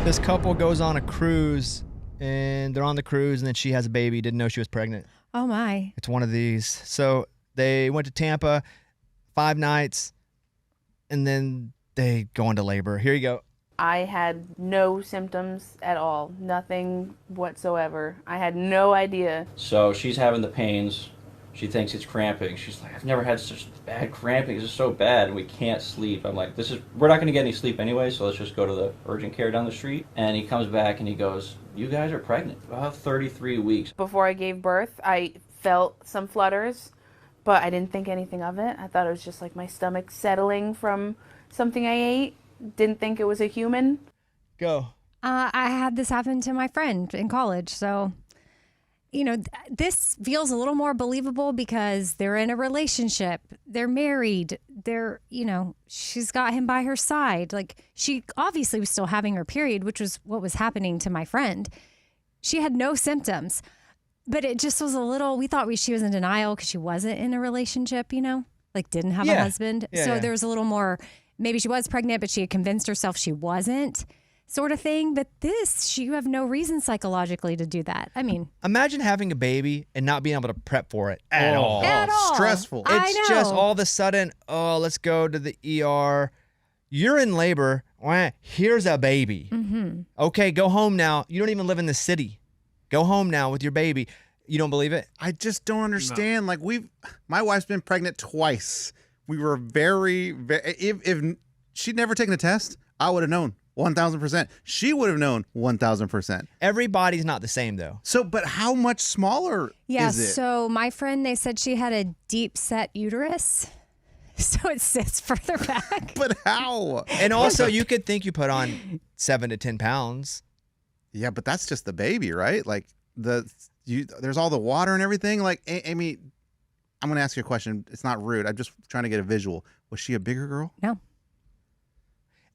This couple goes on a cruise, and they're on the cruise, and then she has a baby. Didn't know she was pregnant. Oh, my. It's one of these. So they went to Tampa 5 nights, and then they go into labor. Here you go. I had no symptoms at all, nothing whatsoever. I had no idea. So she's having the pains. She thinks it's cramping. She's like, I've never had such bad cramping. This is so bad, and we can't sleep. I'm like, we're not going to get any sleep anyway, so let's just go to the urgent care down the street. And he comes back and he goes, you guys are pregnant. About 33 weeks. Before I gave birth, I felt some flutters, but I didn't think anything of it. I thought it was just like my stomach settling from something I ate. Didn't think it was a human. Go. I had this happen to my friend in college, so... this feels a little more believable because they're in a relationship. They're married. She's got him by her side. Like, she obviously was still having her period, which was what was happening to my friend. She had no symptoms, but it just was a little, we thought she was in denial because she wasn't in a relationship, like didn't have a husband. There was a little more, maybe she was pregnant, but she had convinced herself she wasn't. Sort of thing, but you have no reason psychologically to do that. I mean, imagine having a baby and not being able to prep for it at all. At all. Stressful. It's just all of a sudden, let's go to the ER. You're in labor. Here's a baby. Mm-hmm. Okay, go home now. You don't even live in the city. Go home now with your baby. You don't believe it? I just don't understand. No. Like my wife's been pregnant twice. We were very, if she'd never taken a test, I would have known. 1,000%. She would have known 1,000%. Everybody's not the same, though. So, but how much smaller is it? So my friend, they said she had a deep set uterus. So it sits further back. But how? And also, you could think you put on 7 to 10 pounds. Yeah, but that's just the baby, right? Like, there's all the water and everything. Like, Amy, I'm going to ask you a question. It's not rude. I'm just trying to get a visual. Was she a bigger girl? No.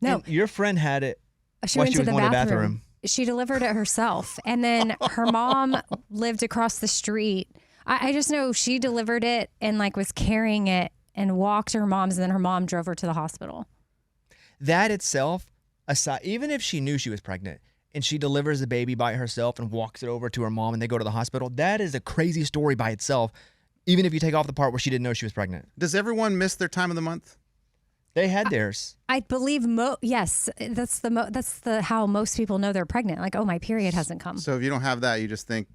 And your friend had it she while went she was to the going bathroom. to the bathroom. She delivered it herself. And then her mom lived across the street. I just know she delivered it and was carrying it and walked to her mom's, and then her mom drove her to the hospital. That itself, aside, even if she knew she was pregnant and she delivers the baby by herself and walks it over to her mom and they go to the hospital, that is a crazy story by itself, even if you take off the part where she didn't know she was pregnant. Does everyone miss their time of the month? They had theirs. I believe yes, that's how most people know they're pregnant. Like, oh, my period hasn't come. So if you don't have that, you just think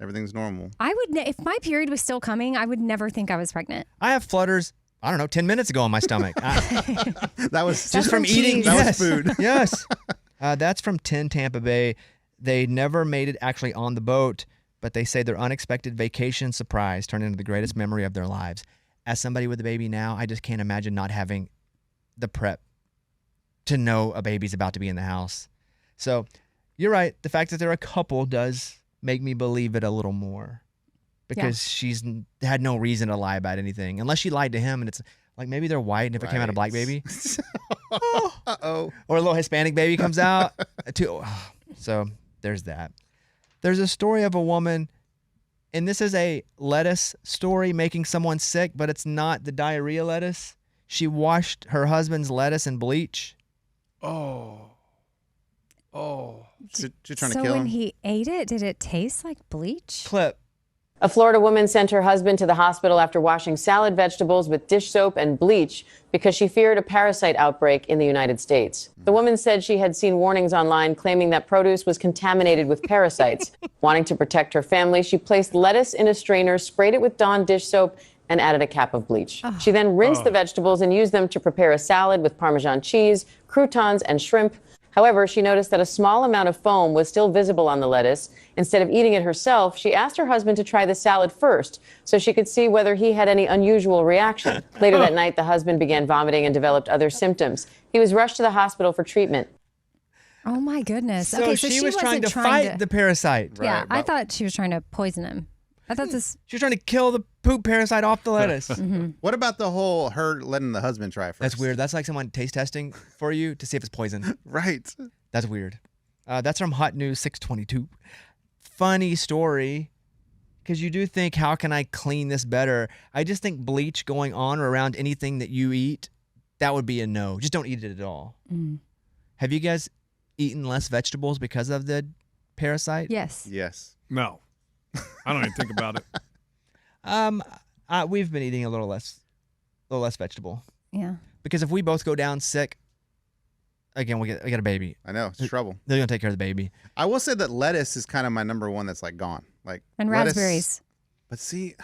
everything's normal. I would if my period was still coming, I would never think I was pregnant. I have flutters, 10 minutes ago in my stomach. That was just from eating. That Yes, was food. Yes. That's from 10 Tampa Bay. They never made it actually on the boat, but they say their unexpected vacation surprise turned into the greatest memory of their lives. As somebody with a baby now, I just can't imagine not having the prep to know a baby's about to be in the house. So you're right. The fact that they're a couple does make me believe it a little more, because she's had no reason to lie about anything, unless she lied to him and it's like maybe they're white and if it came out a black baby. Uh-oh. Or a little Hispanic baby comes out. So there's that. There's a story of a woman, and this is a lettuce story making someone sick, but it's not the diarrhea lettuce. She washed her husband's lettuce in bleach. Oh. She's trying to So kill him? when he ate it, did it taste like bleach? Clip. A Florida woman sent her husband to the hospital after washing salad vegetables with dish soap and bleach because she feared a parasite outbreak in the United States. The woman said she had seen warnings online claiming that produce was contaminated with parasites. Wanting to protect her family, she placed lettuce in a strainer, sprayed it with Dawn dish soap, and added a cap of bleach. She then rinsed the vegetables and used them to prepare a salad with Parmesan cheese, croutons, and shrimp. However, she noticed that a small amount of foam was still visible on the lettuce. Instead of eating it herself, she asked her husband to try the salad first so she could see whether he had any unusual reaction. Later that night, the husband began vomiting and developed other symptoms. He was rushed to the hospital for treatment. Oh, my goodness. So okay, she was wasn't trying to fight the parasite. Yeah, Right, I thought she was trying to poison him. I thought this... She was trying to kill the poop parasite off the lettuce. What about the whole her letting the husband try first? That's weird. That's like someone taste testing for you to see if it's poison. Right. That's weird. That's from Hot News 622. Funny story, because you do think, how can I clean this better? I just think bleach going on or around anything that you eat, that would be a no. Just don't eat it at all. Have you guys eaten less vegetables because of the parasite? Yes. Yes. No. I don't even think about it. We've been eating a little less vegetable. Yeah. Because if we both go down sick, again, we get a baby. I know. It's trouble. They're gonna take care of the baby. I will say that lettuce is kind of my number one that's like gone. Like And lettuce- raspberries. But see,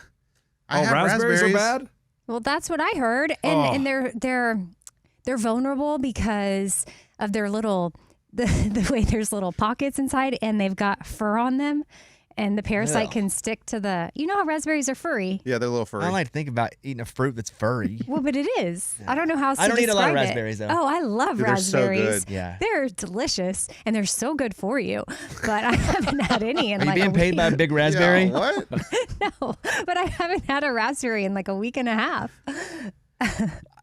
I have raspberries are bad? Well, that's what I heard, and they're vulnerable because of their the way there's little pockets inside, and they've got fur on them, and the parasite can stick to the. You know how raspberries are furry. Yeah, they're a little furry. I don't like to think about eating a fruit that's furry. Well, but it is. I don't know how else I to don't eat a lot of describe it. raspberries, though. Oh, I love Dude, they're so raspberries. good. Yeah. They're delicious, and they're so good for you. But I haven't had any in Are you like being a paid week. by a big raspberry? Yeah, what? No, but I haven't had a raspberry in like a week and a half.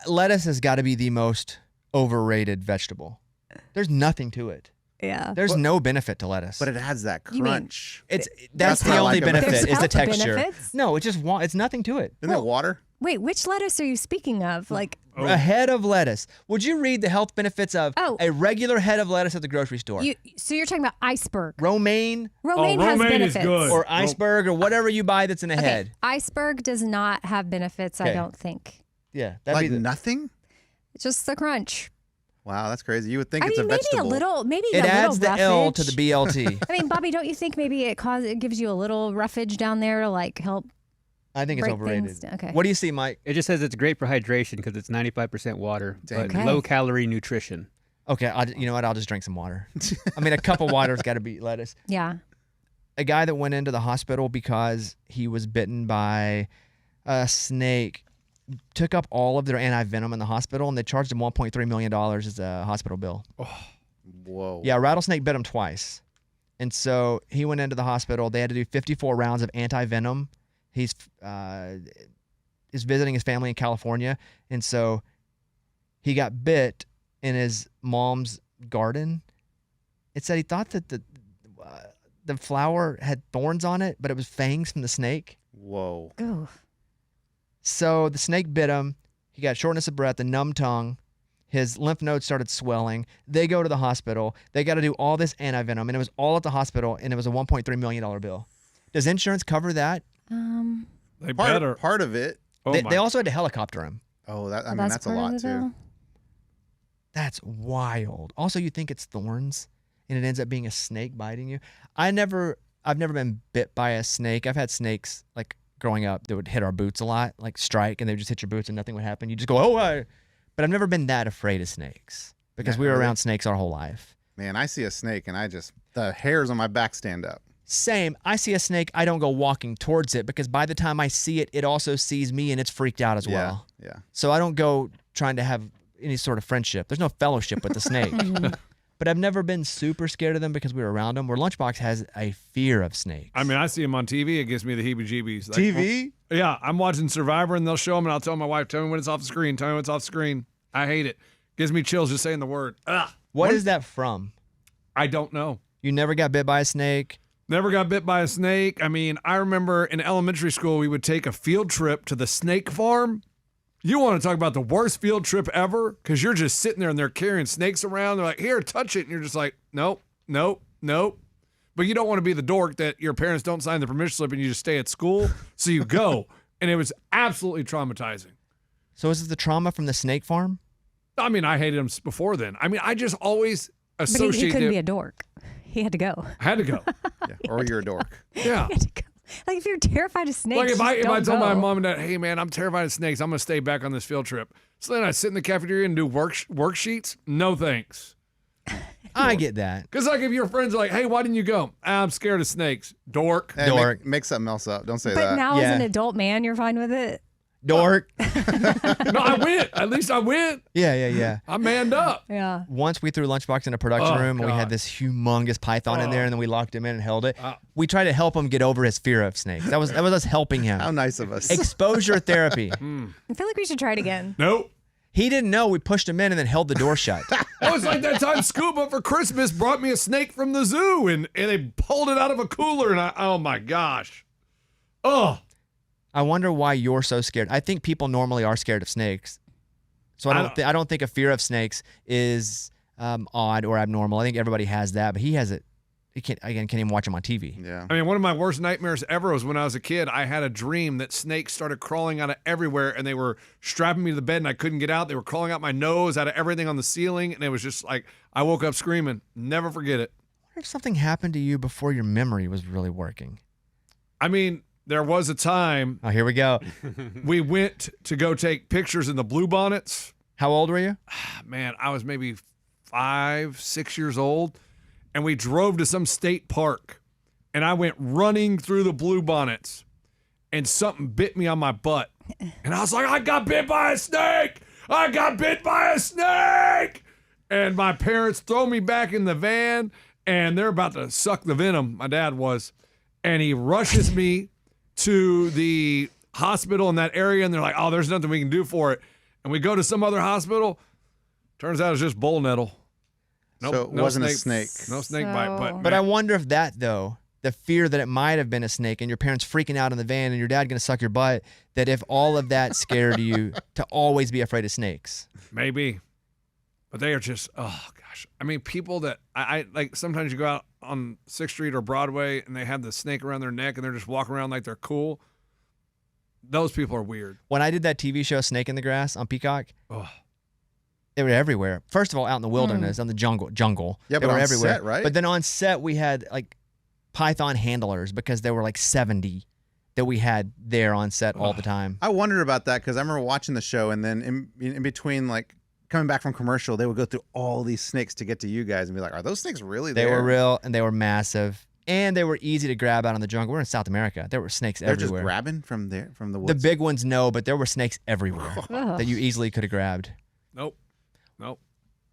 Lettuce has got to be the most overrated vegetable. There's nothing to it. Yeah. There's no benefit to lettuce. But it has that You mean- crunch. That's That's the what I only like about it. benefit There's is the health texture. benefits? No, it's nothing to it. Isn't that water? Wait, which lettuce are you speaking of? Like, A head of lettuce. Would you read the health benefits of Oh. a regular head of lettuce at the grocery store? so you're talking about iceberg. Romaine Romaine has romaine is benefits. good. or iceberg or whatever you buy that's in a Okay, head. iceberg does not have benefits, I Okay. don't think. Yeah, that'd Like be the, nothing? It's just the crunch. Wow, that's crazy. You would think I it's mean, a maybe vegetable. a little, maybe it a adds the little L roughage. to the BLT. I mean, Bobby, don't you think maybe it gives you a little roughage down there to like help? I think it's Break overrated. things down. Okay. What do you see, Mike? It just says it's great for hydration because it's 95% water, but Okay. low-calorie nutrition. Okay, you know what? I'll just drink some water. I mean, a cup of water's got to be lettuce. Yeah. A guy that went into the hospital because he was bitten by a snake took up all of their antivenom in the hospital, and they charged him $1.3 million as a hospital bill. Whoa. Yeah, a rattlesnake bit him twice. And so he went into the hospital. They had to do 54 rounds of antivenom. He's visiting his family in California. And so he got bit in his mom's garden. It said he thought that the flower had thorns on it, but it was fangs from the snake. Whoa. Ooh. So the snake bit him. He got shortness of breath, a numb tongue. His lymph nodes started swelling. They go to the hospital. They got to do all this antivenom, and it was all at the hospital, and it was a $1.3 million bill. Does insurance cover that? They better. Part of it. Oh They my. also had to helicopter him. Oh, that I mean Well, that's a part of lot the too. bill. That's wild. Also, you think it's thorns, and it ends up being a snake biting you. I've never been bit by a snake. I've had snakes like growing up that would hit our boots a lot, like strike, and they would just hit your boots and nothing would happen. You just go, oh, but I've never been that afraid of snakes because we were Really? around snakes our whole life. Man, I see a snake and the hairs on my back stand up. Same. I see a snake, I don't go walking towards it because by the time I see it, it also sees me and it's freaked out as well. Yeah. So I don't go trying to have any sort of friendship. There's no fellowship with the snake. But I've never been super scared of them because we were around them. Where Lunchbox has a fear of snakes. I mean, I see them on TV. It gives me the heebie-jeebies. Like, TV? Yeah, I'm watching Survivor, and they'll show them, and I'll tell my wife, tell me when it's off the screen. Tell me when it's off the screen. I hate it. Gives me chills just saying the word. Ugh. What is that from? I don't know. You never got bit by a snake? Never got bit by a snake. I mean, I remember in elementary school, we would take a field trip to the snake farm. You want to talk about the worst field trip ever? Because you're just sitting there and they're carrying snakes around. They're like, here, touch it. And you're just like, nope, nope, nope. But you don't want to be the dork that your parents don't sign the permission slip and you just stay at school. So you go. And it was absolutely traumatizing. So is it the trauma from the snake farm? I mean, I hated them before then. I mean, I just always But he associate couldn't them. be a dork. He had to go. I had to go. Yeah. Or you're a dork. Yeah. He had to go. Like if you're terrified of snakes, Like if I just told don't my go. mom and dad, hey man, I'm terrified of snakes, I'm gonna stay back on this field trip. So then I sit in the cafeteria and do worksheets. No thanks. I get that. Because like if your friends are like, hey, why didn't you go? I'm scared of snakes. Dork. Hey, Dork. Make something else up. Don't say But that. now as Yeah. an adult man, you're fine with it. Dork. No, I went. At least I went. Yeah. I manned up. Yeah. Once we threw Lunchbox in a production Oh, room and we had God. this humongous python in there, and then we locked him in and held it. Uh. We tried to help him get over his fear of snakes. That was us helping him. How nice of us. Exposure therapy. I feel like we should try it again. Nope. He didn't know we pushed him in and then held the door shut. Oh, it's like that time Scuba for Christmas brought me a snake from the zoo and they pulled it out of a cooler and oh my gosh. Oh. I wonder why you're so scared. I think people normally are scared of snakes. So I don't think a fear of snakes is odd or abnormal. I think everybody has that, but he has it. He can't even watch him on TV. Yeah. I mean, one of my worst nightmares ever was when I was a kid. I had a dream that snakes started crawling out of everywhere, and they were strapping me to the bed, and I couldn't get out. They were crawling out my nose, out of everything on the ceiling, and it was just like I woke up screaming. Never forget it. I wonder if something happened to you before your memory was really working. I mean, there was a time. Oh, here we go. We went to go take pictures in the bluebonnets. How old were you? Man, I was maybe 5, 6 years old. And we drove to some state park, and I went running through the bluebonnets, and something bit me on my butt. And I was like, I got bit by a snake! I got bit by a snake! And my parents throw me back in the van, and they're about to suck the venom, my dad was. And he rushes me to the hospital in that area, and they're like, oh, there's nothing we can do for it. And we go to some other hospital. Turns out it's just bull nettle. Nope, So it wasn't a snake. No snake bite. But I wonder if that, though, the fear that it might have been a snake and your parents freaking out in the van and your dad going to suck your butt, that if all of that scared you to always be afraid of snakes. Maybe. But they are just, oh, gosh. I mean, people that, I like, sometimes you go out on 6th Street or Broadway and they have the snake around their neck and they're just walking around like they're cool. Those people are weird. When I did that TV show, Snake in the Grass on Peacock, Oh. they were everywhere. First of all, out in the wilderness, on the jungle. Yeah, they but were on everywhere. set, right? But then on set, we had like python handlers because there were like 70 that we had there on set all the time. I wondered about that because I remember watching the show, and then in between, like, coming back from commercial, they would go through all these snakes to get to you guys and be like, are those snakes really there? They were real, and they were massive, and they were easy to grab out in the jungle. We're in South America. There were snakes They're everywhere. just grabbing from the The woods. big ones, no, but there were snakes everywhere Ugh. that you easily could have grabbed. Nope.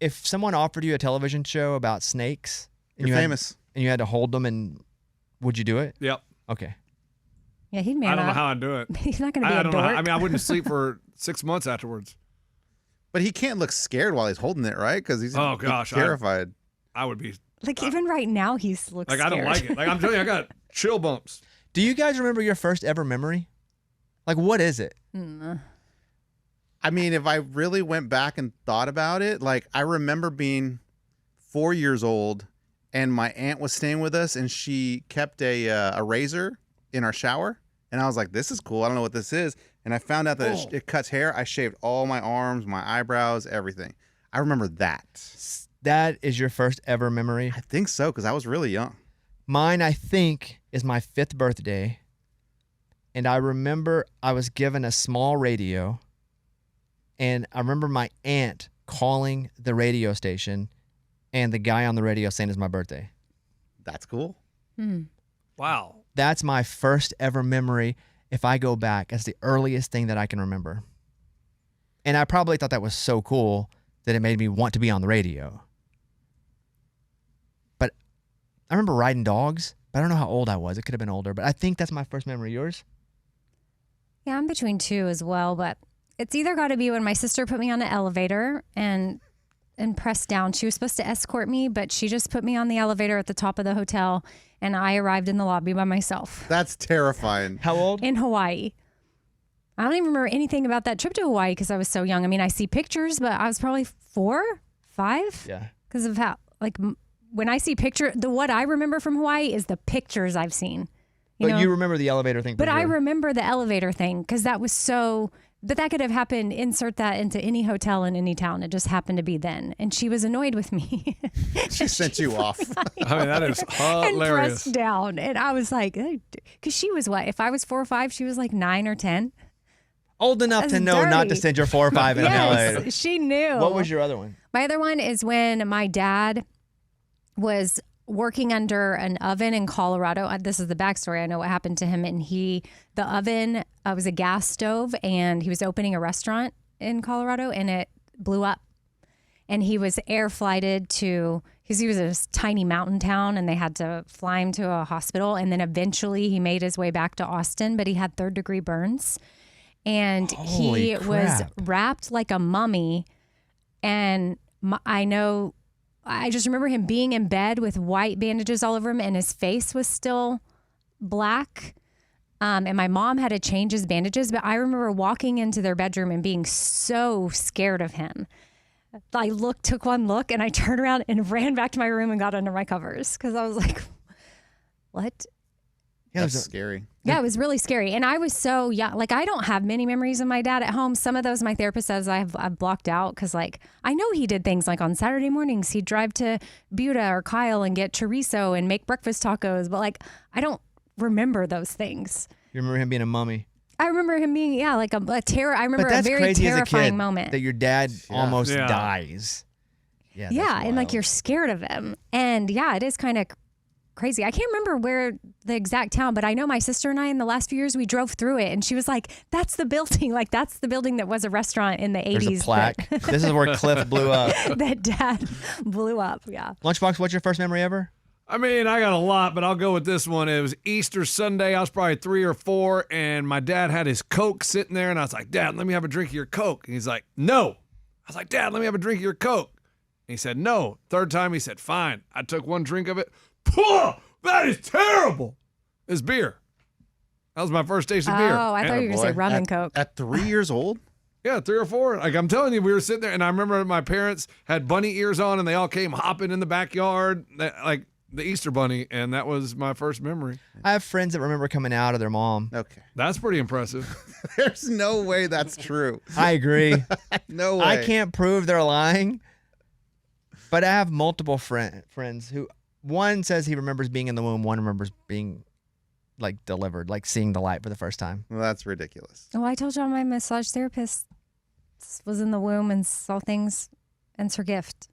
If someone offered you a television show about snakes, and You're you famous. and you had to hold them, and would you do it? Yep. Okay. Yeah, he'd man I don't know up. how I'd do it. He's not going to be I a don't dork. know. I mean, I wouldn't sleep for 6 months afterwards. But he can't look scared while he's holding it, right? Because he's Oh, gosh, terrified. I would be, like even right now, he looks like, I don't scared. like it. Like, I'm telling you, I got chill bumps. Do you guys remember your first ever memory? Like, what is it? I mean, if I really went back and thought about it, like, I remember being 4 years old, and my aunt was staying with us, and she kept a razor in our shower, and I was like, this is cool. I don't know what this is. And I found out that it cuts hair. I shaved all my arms, my eyebrows, everything. I remember that. That is your first ever memory? I think so, because I was really young. Mine, I think, is my 5th birthday. And I remember I was given a small radio. And I remember my aunt calling the radio station and the guy on the radio saying it's my birthday. That's cool. Wow. That's my first ever memory. If I go back, that's the earliest thing that I can remember. And I probably thought that was so cool that it made me want to be on the radio. But I remember riding dogs, but I don't know how old I was. It could have been older, but I think that's my first memory. Yours? Yeah, I'm between two as well, but it's either got to be when my sister put me on an elevator and pressed down. She was supposed to escort me, but she just put me on the elevator at the top of the hotel, and I arrived in the lobby by myself That's terrifying. How old? in Hawaii. I don't even remember anything about that trip to Hawaii because I was so young. I mean, I see pictures, but I was probably 4, 5 Yeah. because of how, like, when I see what I remember from Hawaii is the pictures I've seen. But you remember the elevator thing. But for I sure. remember the elevator thing because that was so. But that could have happened. Insert that into any hotel in any town. It just happened to be then, and she was annoyed with me. She sent you off. I mean, that is and hilarious. pressed down, and I was like, because she was what? If I was 4 or 5, she was like 9 or 10. Old enough That's to know not to dirty. send your 4 or 5 in an elevator. Yes, she knew. What was your other one? My other one is when my dad was working under an oven in Colorado. This is the backstory. I know what happened to him. And the oven was a gas stove, and he was opening a restaurant in Colorado, and it blew up. And he was air flighted because he was a tiny mountain town, and they had to fly him to a hospital. And then eventually he made his way back to Austin, but he had 3rd-degree burns. And Holy he was crap. wrapped like a mummy. And I just remember him being in bed with white bandages all over him, and his face was still black. And my mom had to change his bandages, but I remember walking into their bedroom and being so scared of him. I took one look, and I turned around and ran back to my room and got under my covers because I was like, what? Yeah, That's scary. Yeah, it was really scary. And I was so young. Like, I don't have many memories of my dad at home. Some of those my therapist says I've blocked out because, like, I know he did things like on Saturday mornings, he'd drive to Buda or Kyle and get chorizo and make breakfast tacos. But, like, I don't remember those things. You remember him being a mummy? I remember him being, like a terror. I remember But that's a very crazy terrifying as a kid moment. that your dad almost dies. Yeah, that's and like wild. you're scared of him. And yeah, it is kind of crazy. I can't remember where the exact town, but I know my sister and I in the last few years we drove through it, and she was like, "That's the building. Like that's the building that was a restaurant in the There's 80s." a plaque. This is where Cliff blew up. That dad blew up. Yeah. Lunchbox, what's your first memory ever? I mean, I got a lot, but I'll go with this one. It was Easter Sunday. I was probably 3 or 4, and my dad had his Coke sitting there, and I was like, "Dad, let me have a drink of your Coke." And he's like, "No." I was like, "Dad, let me have a drink of your Coke." And he said, "No." Third time, he said, "Fine." I took one drink of it. Pooh, that is terrible. It's beer. That was my first taste of beer. Oh, I thought you were going to say rum and Coke. At 3 years old? Yeah, 3 or 4. Like I'm telling you, we were sitting there, and I remember my parents had bunny ears on, and they all came hopping in the backyard, like the Easter bunny, and that was my first memory. I have friends that remember coming out of their mom. Okay. That's pretty impressive. There's no way that's true. I agree. No way. I can't prove they're lying, but I have multiple friends who one says he remembers being in the womb, one remembers being like delivered, like seeing the light for the first time. Well, that's ridiculous. Oh, I told y'all my massage therapist was in the womb and saw things, and it's her gift.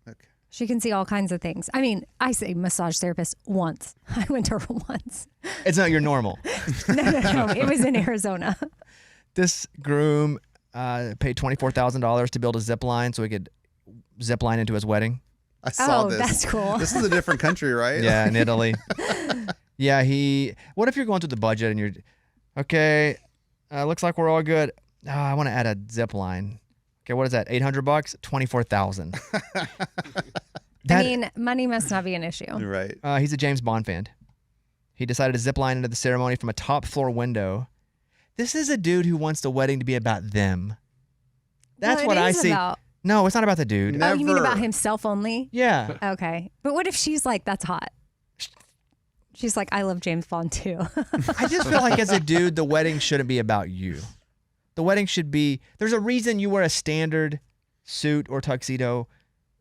Okay. She can see all kinds of things. I mean, I say massage therapist once. I went to her once. It's not your normal. No. It was in Arizona. This groom paid $24,000 to build a zip line so he could zip line into his wedding. I saw this. That's cool. This is a different country, right? Yeah, in Italy. Yeah, what if you're going through the budget and you're, okay, looks like we're all good. Oh, I want to add a zip line. Okay, what is that? $800? $24,000. I mean, money must not be an issue. Right. He's a James Bond fan. He decided to zip line into the ceremony from a top floor window. This is a dude who wants the wedding to be about them. That's what I see. No, it's not about the dude. Oh, you mean about himself only? Yeah. Okay. But what if she's like, that's hot? She's like, I love James Bond too. I just feel like as a dude, the wedding shouldn't be about you. The wedding should be, there's a reason you wear a standard suit or tuxedo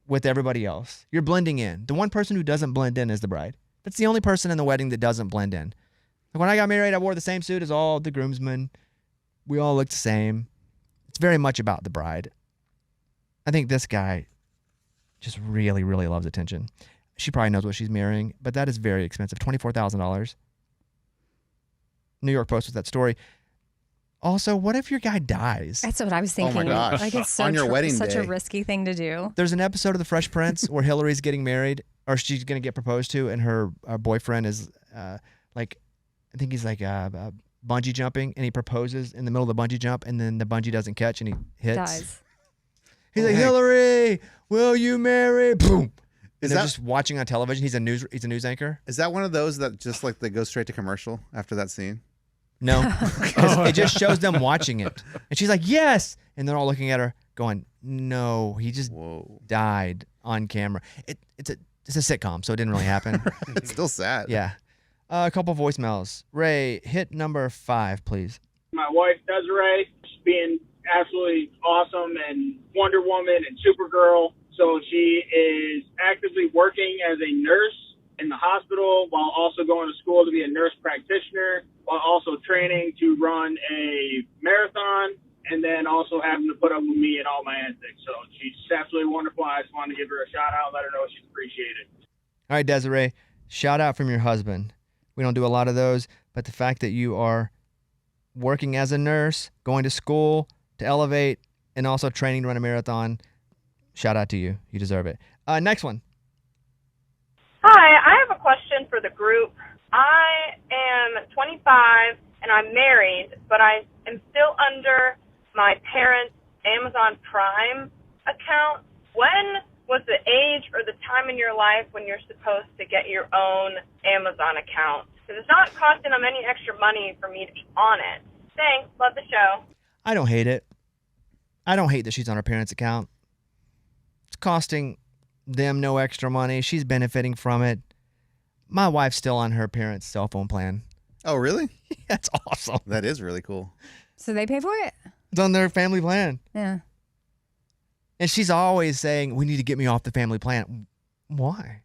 with everybody else. You're blending in. The one person who doesn't blend in is the bride. That's the only person in the wedding that doesn't blend in. Like when I got married, I wore the same suit as all the groomsmen. We all looked the same. It's very much about the bride. I think this guy just really, really loves attention. She probably knows what she's marrying, but that is very expensive. $24,000. New York Post with that story. Also, what if your guy dies? That's what I was thinking. Oh my gosh. Like it's On your wedding such day. a risky thing to do. There's an episode of The Fresh Prince where Hillary's getting married, or she's going to get proposed to, and her boyfriend is like, I think he's like bungee jumping, and he proposes in the middle of the bungee jump, and then the bungee doesn't catch, and he hits. Dies. He's like, Hillary, will you marry? Boom. Is They're that just watching on television. He's a news anchor. is that one of those that just like they go straight to commercial after that scene? No, 'cause it just shows them watching it, and she's like, yes, and they're all looking at her, going, no, he just died on camera. It's a sitcom, so it didn't really happen. It's still sad. Yeah. A couple voicemails. Ray, hit number 5, please. My wife, Desiree, she's being absolutely awesome and Wonder Woman and Supergirl. So she is actively working as a nurse in the hospital while also going to school to be a nurse practitioner, while also training to run a marathon, and then also having to put up with me and all my antics. So she's absolutely wonderful. I just wanted to give her a shout out, let her know she's appreciated. All right, Desiree, shout out from your husband. We don't do a lot of those, but the fact that you are working as a nurse, going to school to elevate, and also training to run a marathon, shout out to you. You deserve it. Next one. Hi, I have a question for the group. I am 25 and I'm married, but I am still under my parents' Amazon Prime account. When was the age or the time in your life when you're supposed to get your own Amazon account? Because it's not costing them any extra money for me to be on it. Thanks. Love the show. I don't hate it. I don't hate that she's on her parents' account. costing them no extra money. She's benefiting from it. My wife's still on her parents' cell phone plan. Oh, really? That's awesome. That is really cool. So they pay for it? It's on their family plan. Yeah. And she's always saying, we need to get me off the family plan. Why?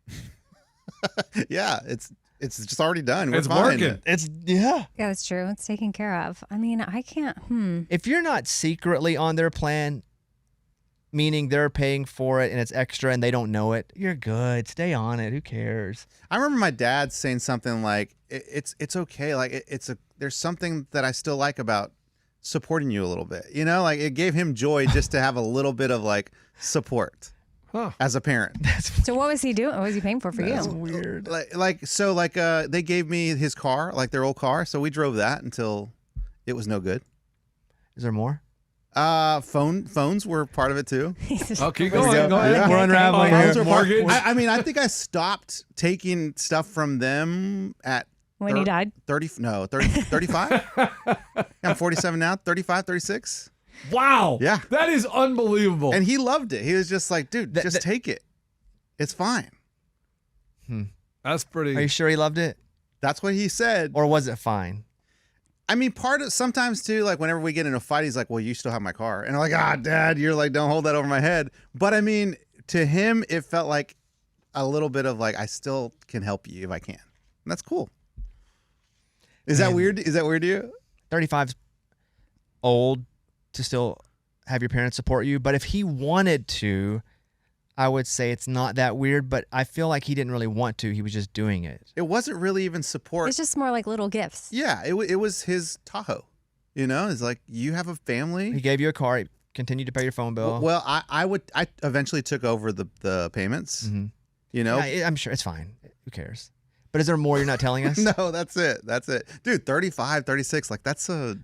Yeah, it's just already done. We're It's fine. working. Yeah, that's true. It's taken care of. I mean, I can't. If you're not secretly on their plan, meaning they're paying for it and it's extra and they don't know it, you're good. Stay on it. Who cares? I remember my dad saying something like, "It's okay. Like there's something that I still like about supporting you a little bit. You know, like it gave him joy just to have a little bit of like support as a parent." So what was he doing? What was he paying for That's you? weird. They gave me his car, like their old car, so we drove that until it was no good. Is there more? Phones were part of it too. Oh, keep going. Go ahead. Yeah, we're unraveling Phones here. were part- Mortgage. I mean, I think I stopped taking stuff from them at When he died? 35. I'm 47 now, 35, 36. Wow. Yeah. That is unbelievable. And he loved it. He was just like, dude, just take it. It's fine. That's pretty. Are you sure he loved it? That's what he said. Or was it fine? I mean, sometimes too, like whenever we get in a fight, he's like, well, you still have my car. And I'm like, Dad, you're like, don't hold that over my head. But I mean, to him, it felt like a little bit of like, I still can help you if I can. And that's cool. Is that weird? Is that weird to you? 35's old to still have your parents support you. But if he wanted to, I would say it's not that weird. But I feel like he didn't really want to. He was just doing it. It wasn't really even support. It's just more like little gifts. Yeah, it was his Tahoe. You know, it's like, you have a family. He gave you a car. He continued to pay your phone bill. Well, I eventually took over the payments. Mm-hmm. You know, Yeah, I'm sure it's fine. Who cares? But is there more you're not telling us? No, that's it. Dude, 35, 36, like that's a...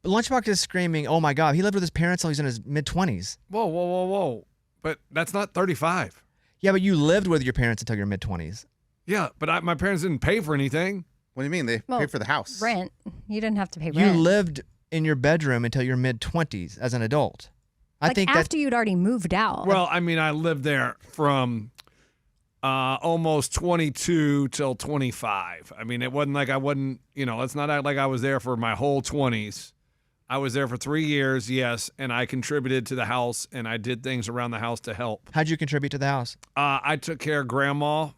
Lunchbox is screaming, oh my God, he lived with his parents till he's in his mid-20s. Whoa. But that's not 35. Yeah, but you lived with your parents until your mid-20s. Yeah, but my parents didn't pay for anything. What do you mean? They paid for the house. Rent. You didn't have to pay You rent. lived in your bedroom until your mid-20s as an adult. I think after you'd already moved out. Well, I mean, I lived there from almost 22 till 25. I mean, it wasn't like I wasn't, it's not like I was there for my whole 20s. I was there for 3 years, yes, and I contributed to the house, and I did things around the house to help. How'd you contribute to the house? I took care of Grandma.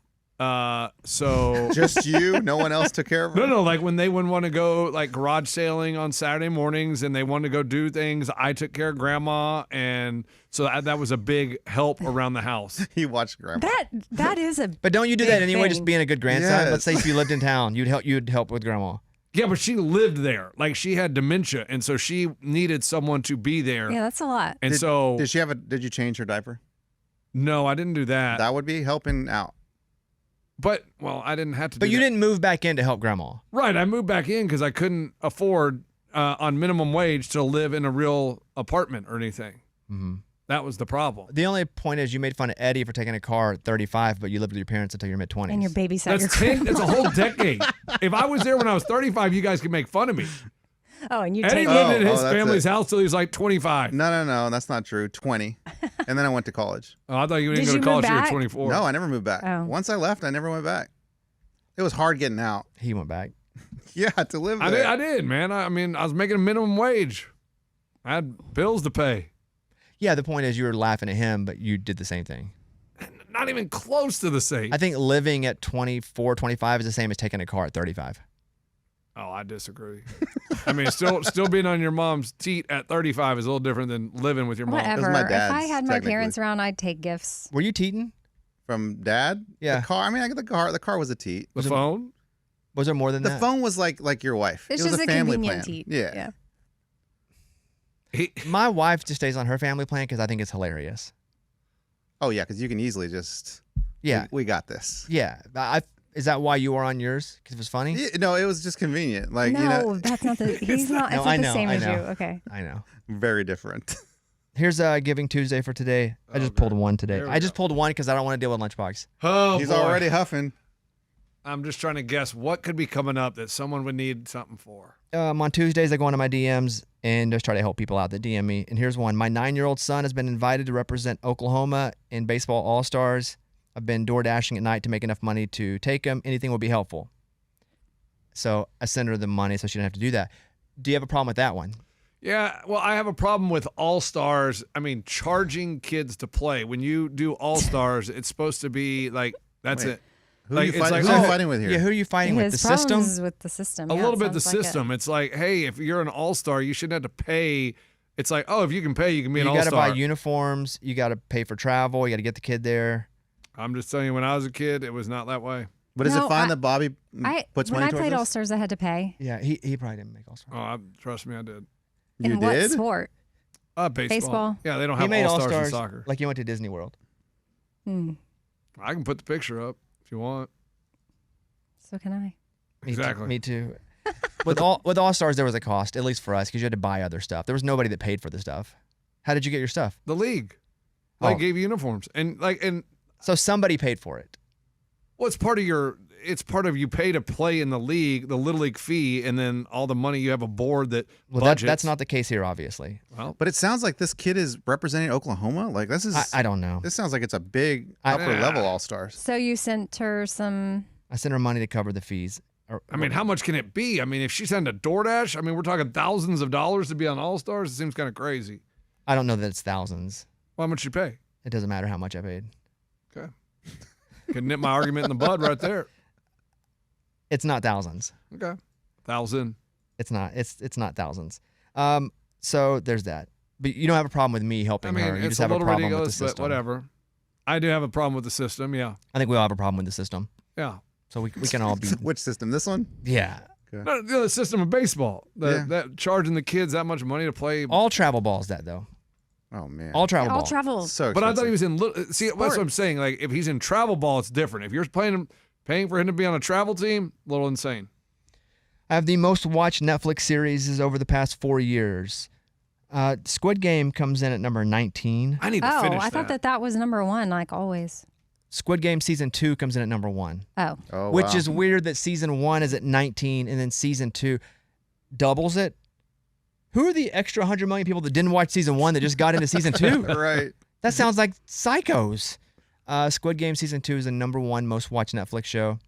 So just you? No one else took care of her? No. Like when they wouldn't want to go like garage sailing on Saturday mornings, and they wanted to go do things, I took care of Grandma, and so that was a big help around the house. He watched Grandma. That is a. But don't you do that anyway? thing. Just being a good grandson. Yes. Let's say if you lived in town, you'd help with Grandma. Yeah, but she lived there. Like she had dementia, and so she needed someone to be there. Yeah, that's a lot. And did you change her diaper? No, I didn't do that. That would be helping out. But I didn't have to. But you didn't move back in to help Grandma. Right, I moved back in because I couldn't afford on minimum wage to live in a real apartment or anything. Mm-hmm. That was the problem. The only point is you made fun of Eddie for taking a car at 35, but you lived with your parents until your mid-20s. And your babysat your That's a whole decade. If I was there when I was 35, you guys could make fun of me. Oh, and you Eddie take lived in his that's family's it. house till he was like 25. No, that's not true. 20. And then I went to college. Oh, I thought you didn't Did go you to college move till you were back? 24. No, I never moved back. Oh. Once I left, I never went back. It was hard getting out. He went back. Yeah, to live I there. did, man. I mean, I was making a minimum wage. I had bills to pay. Yeah, the point is you were laughing at him, but you did the same thing. Not even close to the same. I think living at 24, 25 is the same as taking a car at 35. Oh, I disagree. I mean, still being on your mom's teat at 35 is a little different than living with your mom. Whatever. my If dad's, I had my technically. parents around, I'd take gifts. Were you teeting? From Dad? Yeah. The car. I mean, I got the car. The car was a teat. The phone? Was there more than The that? phone was like your wife. It's it was just a a family convenient plan. teat. Yeah. My wife just stays on her family plan because I think it's hilarious. Oh yeah, because you can easily just. Yeah. We got this. Yeah. Is that why you are on yours? Because it was funny? Yeah, no, it was just convenient. Like No, that's not the. He's not. No, It's I not know, the same I as you. know. Okay. I know. very different. Here's Giving Tuesday for today. I just pulled one today. Here we I just go. pulled one because I don't want to deal with Lunchbox. Oh, He's boy. already huffing. I'm just trying to guess what could be coming up that someone would need something for. On Tuesdays, I go into my DMs and just try to help people out that DM me. And here's one. My 9-year-old son has been invited to represent Oklahoma in baseball all-stars. I've been door dashing at night to make enough money to take him. Anything will be helpful. So I send her the money so she didn't have to do that. Do you have a problem with that one? Yeah, well, I have a problem with all-stars. I mean, charging kids to play. When you do all-stars, it's supposed to be like, that's it. Who are you fighting with here? Yeah, who are you fighting with? The system? Is with the system. A Yeah, little it bit the sounds like system. It's like, hey, if you're an all-star, you shouldn't have to pay. It's like, oh, if you can pay, you can be an You all-star. got to buy uniforms. You got to pay for travel. You got to get the kid there. I'm just telling you, when I was a kid, it was not that way. But is No, it fine that Bobby puts when money I towards played this? All Stars, I had to pay. Yeah, he probably didn't make all-star. Oh, trust me, I did. You In what did? sport? Baseball. Yeah, they don't He have made all-stars in all-stars soccer. like you went to Disney World. I can put the picture up if you want. So can I. Exactly. Me too. With all-stars, there was a cost, at least for us, because you had to buy other stuff. There was nobody that paid for the stuff. How did you get your stuff? The league. Oh. They gave you uniforms. And So somebody paid for it. well, it's part of you pay to play in the league, the Little League fee, and then all the money you have a board that budgets. That's not the case here, obviously. Well, But it sounds like this kid is representing Oklahoma. Like this is. I don't know. This sounds like it's a big upper level all stars. So you sent her some. I sent her money to cover the fees. I mean, how much can it be? I mean, if she's sent a DoorDash, I mean, we're talking thousands of dollars to be on All Stars. It seems kind of crazy. I don't know that it's thousands. Well, how much you pay? It doesn't matter how much I paid. Okay. Can nip my argument in the bud right there. It's not thousands. Okay. 1,000. It's not. It's not thousands. So there's that. But you don't have a problem with me helping I mean, her. You it's just a have a little problem with the ridiculous, but system. whatever. I do have a problem with the system, yeah. I think we all have a problem with the system. Yeah. So we can all be. Which system? This one? Yeah. No, the system of baseball. That charging the kids that much money to play. All travel balls that, though. Oh, man. All travel All ball. travel. So But I expensive. thought he was in. See, that's what I'm saying. Like, if he's in travel ball, it's different. If you're paying for him to be on a travel team, a little insane. I have the most watched Netflix series over the past 4 years. Squid Game comes in at number 19. I need to finish I thought that was number one, like always. Squid Game season 2 comes in at number 1. Oh. Which wow. is weird that season 1 is at 19 and then season 2 doubles it. Who are the extra 100 million people that didn't watch season 1 that just got into season 2? Right. That sounds like psychos. Squid Game season 2 is the number 1 most watched Netflix show.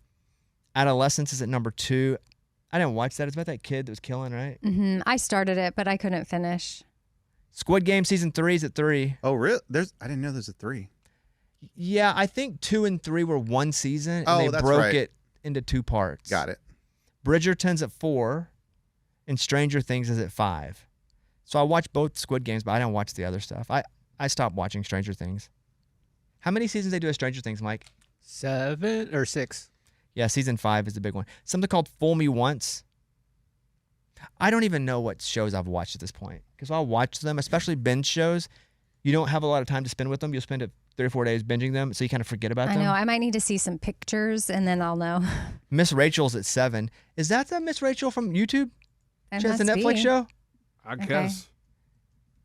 Adolescence is at number 2. I didn't watch that. It's about that kid that was killing, right? Mm-hmm. I started it, but I couldn't finish. Squid Game season 3 is at 3. Oh, really? I didn't know there's a 3. Yeah, I think 2 and 3 were one season, and Oh, they that's broke right. it into 2 parts. Got it. Bridgerton's at 4, and Stranger Things is at 5. So I watched both Squid Games, but I didn't watch the other stuff. I stopped watching Stranger Things. How many seasons they do of Stranger Things, Mike? 7 or 6. Yeah, season 5 is the big one. Something called Fool Me Once. I don't even know what shows I've watched at this point, because I'll watch them, especially binge shows. You don't have a lot of time to spend with them. You'll spend 3 or 4 days binging them, so you kind of forget about them. I know. I might need to see some pictures, and then I'll know. Miss Rachel's at 7. Is that the Miss Rachel from YouTube? It She has a must Netflix be. show? I Okay. guess.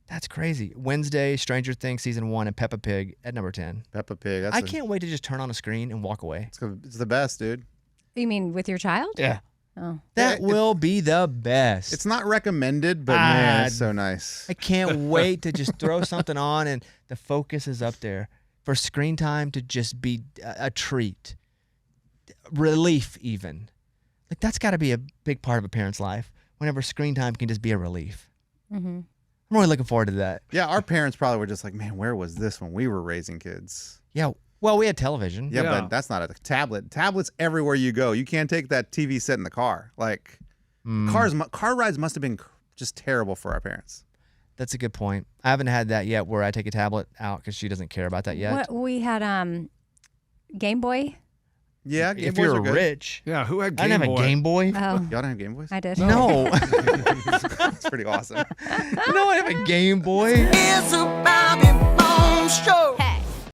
That's crazy. Wednesday, Stranger Things season 1, and Peppa Pig at number 10. Peppa Pig. I can't wait to just turn on a screen and walk away. It's the best, dude. You mean with your child? Yeah. Oh. That will be the best. It's not recommended, but man, it's so nice. I can't wait to just throw something on and the focus is up there. For screen time to just be a treat. Relief, even. Like, that's got to be a big part of a parent's life, whenever screen time can just be a relief. Mm-hmm. I'm really looking forward to that. Yeah, our parents probably were just like, man, where was this when we were raising kids? Yeah, well, we had television. Yeah, but that's not a tablet. Tablets everywhere you go. You can't take that TV set in the car. Like, car rides must have been just terrible for our parents. That's a good point. I haven't had that yet where I take a tablet out because she doesn't care about that yet. What we had Game Boy. Yeah, if you're rich. Yeah, who had I Game didn't have Boy? a Game Boy. Oh, Y'all didn't have Game Boys? I did. No. That's pretty awesome. No, I have a Game Boy. It's a Bobby Bones show.